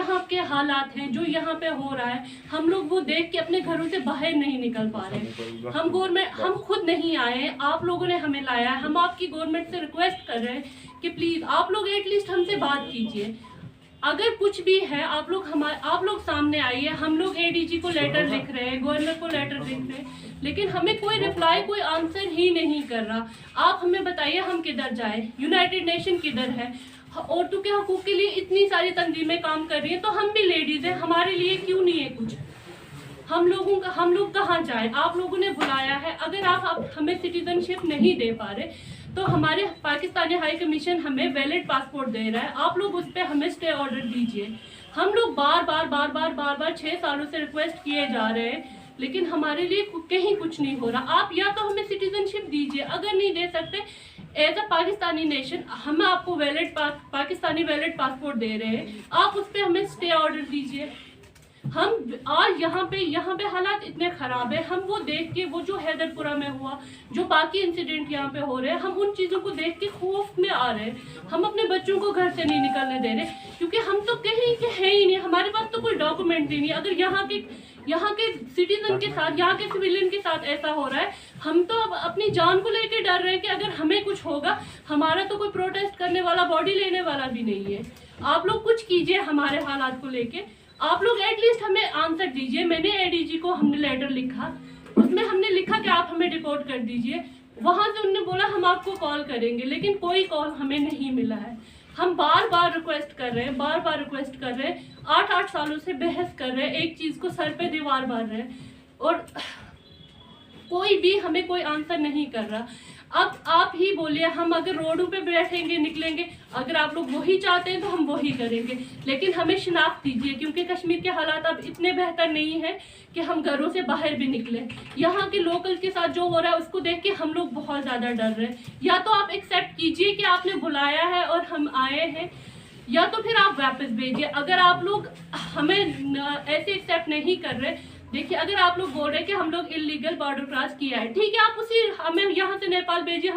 यहाँ के हालात हैं, जो यहाँ पे हो रहा है, हम लोग वो देख के अपने घरों से बाहर नहीं निकल पा रहे। हम गवर्नमेंट, हम खुद नहीं आए हैं, आप लोगों ने हमें लाया है। हम आपकी गवर्नमेंट से रिक्वेस्ट कर रहे हैं कि प्लीज आप लोग एटलीस्ट हमसे बात कीजिए। अगर कुछ भी है आप लोग सामने आइए। हम लोग एडीजी को लेटर लिख रहे हैं, गवर्नर को लेटर लिख रहे हैं, लेकिन हमें कोई रिप्लाई, कोई आंसर ही नहीं कर रहा। आप हमें बताइए हम किधर जाए? यूनाइटेड नेशन किधर है? औरतों के हकूक के लिए इतनी सारी तंजीमें काम कर रही हैं, तो हम भी लेडीज हैं, हमारे लिए क्यों नहीं है कुछ? हम लोग कहाँ जाए? आप लोगों ने बुलाया है। अगर आप हमें सिटीजनशिप नहीं दे पा रहे तो हमारे पाकिस्तानी हाई कमीशन हमें वैलिड पासपोर्ट दे रहा है, आप लोग उस पर हमें स्टे ऑर्डर दीजिए। हम लोग बार बार 6 सालों से रिक्वेस्ट किए जा रहे हैं, लेकिन हमारे लिए कहीं कुछ नहीं हो रहा। आप या तो हमें सिटीजनशिप दीजिए, अगर नहीं दे सकते एज अ पाकिस्तानी नेशन हम आपको पाकिस्तानी वैलिड पासपोर्ट दे रहे हैं, आप उस पर हमें स्टे ऑर्डर दीजिए। हम आज यहाँ पे हालात इतने खराब है। हम वो देख के, वो जो हैदरपुरा में हुआ, जो बाकी इंसिडेंट यहाँ पे हो रहे हैं, हम उन चीज़ों को देख के खौफ में आ रहे हैं। हम अपने बच्चों को घर से नहीं निकलने दे रहे, क्योंकि हम तो कहीं के हैं ही नहीं, हमारे पास तो कोई डॉक्यूमेंट ही नहीं। अगर यहाँ के सिटीजन के साथ, यहाँ के सिविलियन के साथ ऐसा हो रहा है, हम तो अब अपनी जान को लेके डर रहे हैं कि अगर हमें कुछ होगा, हमारा तो कोई प्रोटेस्ट करने वाला, बॉडी लेने वाला भी नहीं है। आप लोग कुछ कीजिए हमारे हालात को लेके, आप लोग एटलीस्ट हमें आंसर दीजिए। मैंने एडीजी को हमने लेटर लिखा, उसमें हमने लिखा कि आप हमें रिपोर्ट कर दीजिए। वहां से उन्होंने बोला हम आपको कॉल करेंगे, लेकिन कोई कॉल हमें नहीं मिला है। हम बार बार रिक्वेस्ट कर रहे हैं, 8 सालों से बहस कर रहे हैं, एक चीज को सर पे दीवार मार रहे हैं, और कोई भी हमें कोई आंसर नहीं कर रहा। अब आप ही बोलिए, हम अगर रोडों पे बैठेंगे, निकलेंगे, अगर आप लोग वही चाहते हैं तो हम वही करेंगे, लेकिन हमें शिनाख्त दीजिए, क्योंकि कश्मीर के हालात अब इतने बेहतर नहीं है कि हम घरों से बाहर भी निकले। यहाँ के लोकल के साथ जो हो रहा है उसको देख के हम लोग बहुत ज़्यादा डर रहे हैं। या तो आप एक्सेप्ट कीजिए कि आपने बुलाया है और हम आए हैं, या तो फिर आप वापस भेजिए। अगर आप लोग हमें ऐसे एक्सेप्ट नहीं कर रहे, देखिए अगर आप लोग बोल रहे हैं कि हम लोग इलीगल बॉर्डर क्रॉस किया है, ठीक है, आप हमें यहाँ से नेपाल भेजिए।